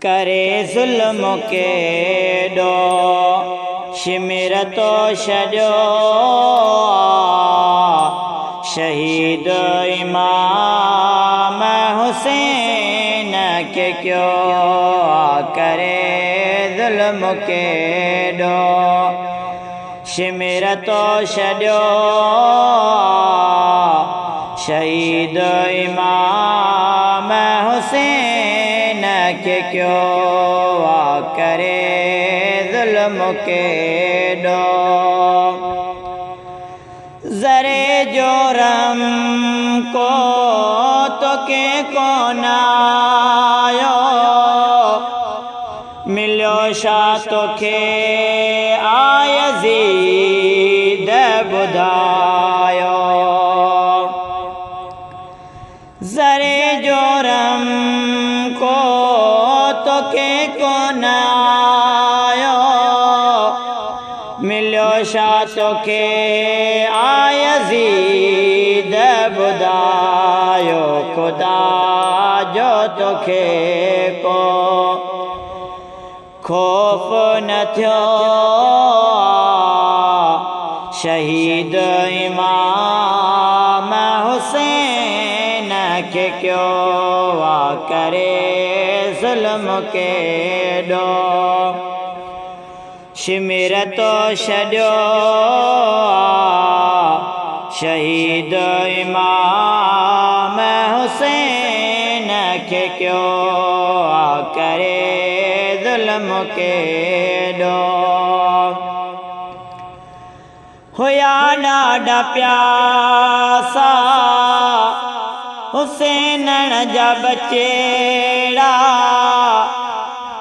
करे ज़ुल्म केॾो शिमिर तो छॾियो शहीद इमाम हुसैन के क्यों करे ज़ुल्म केॾो शिमिर तो छॾियो शहीद इमाम हुसैन के क्यों करे ज़ुल्म केॾो ज़रे जोरम को तो के कोन आयो मिलियो छा तोखे यज़ीद ॿुधायो ज़रे जोरम को तोखे कोन आयो मिलियो छा तोखे यज़ीद ॿुधायो ख़ुदा जो तोखे को ख़ौफ़ न थियो शहीद इमाम हुसैन के क्यों करे ज़ुल्म केॾो शिमिर तो छॾियो शहीद इमाम हुसैन के क्यों करे ज़ुल्म केॾो हुया ॾाढा प्यासा हुसैन जा बचेड़ा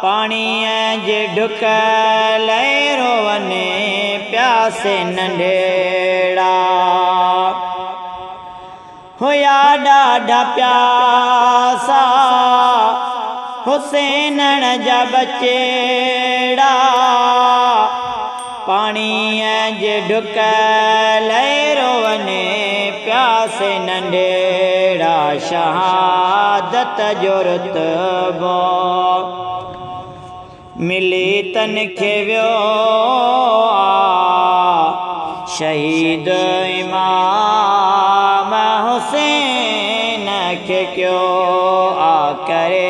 पाणीअ जे ढुक लहे रोवनि प्यासे नंढेड़ा हुया ॾाढा प्यासा हुसैन जा बचेड़ा पाणीअ जे ढुक लहे रोवनि प्यासे नंढेड़ा शहादत जो रुतबो मिली तन खे वियो शहीद इमाम हुसैन के क्यों करे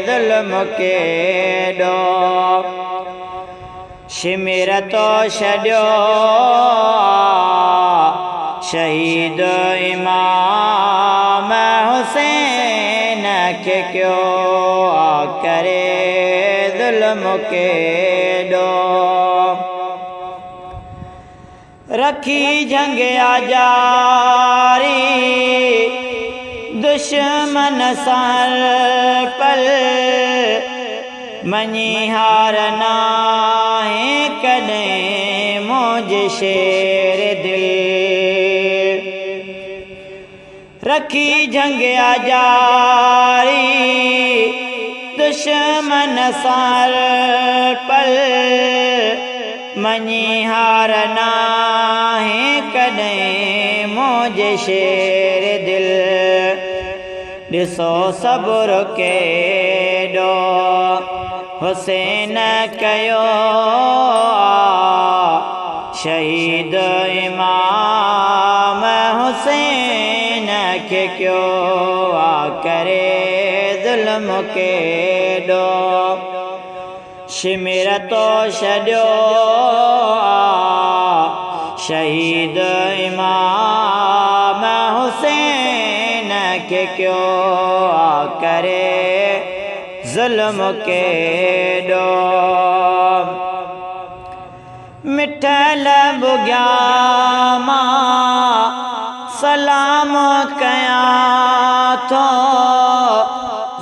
ज़ुल्म केॾो शिमिर तो छॾियो शहीद इमाम हुसैन के क्यों करे ज़ुल्म केॾो रखी जंग जारी दुश्मन सां पल मञी हार नाहे कॾहिं मुंहिंजे शेर दिल रखी जंग जारी दुश्मन सां पल मञी हार नाहे कॾहिं मुंहिंजे शेर दिल ॾिसो सब्र केॾो हुसैन कयो शहीद इमाम हुसैन के क्यों करे ज़ुल्म केॾो शिमिर तो छॾियो शहीद इमाम हुसैन के क्यों करे ज़ुल्म केॾो मिठल बुॻिया मां सलाम कयां थो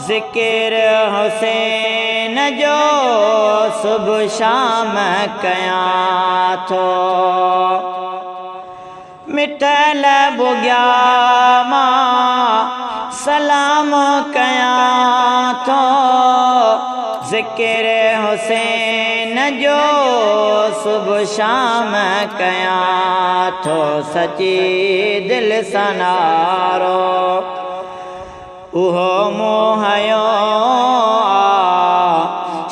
ज़िकिर हुसैन जो सुबुह शाम कयां थो मिठल बुॻिया मां सलाम कयां थो ज़िकिर हुसैन जो सुबुह शाम कयां थो सची दिलि सां नारो उहो मोहयो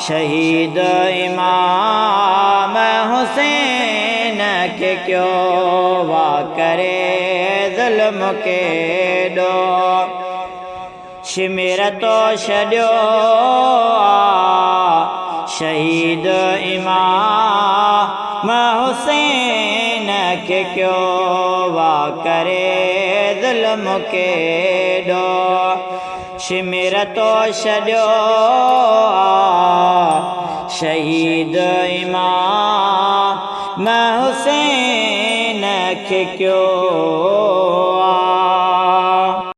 शहीद इमाम हुसैन के क्यों वा करे ज़ुल्म के डो शिमिर तो छॾियो शहीद इमाम हुसैन के क्यों वा करे ज़ुल्म के डो शिमिर तो छॾियो शहीद इमाम हुसैन के क्यों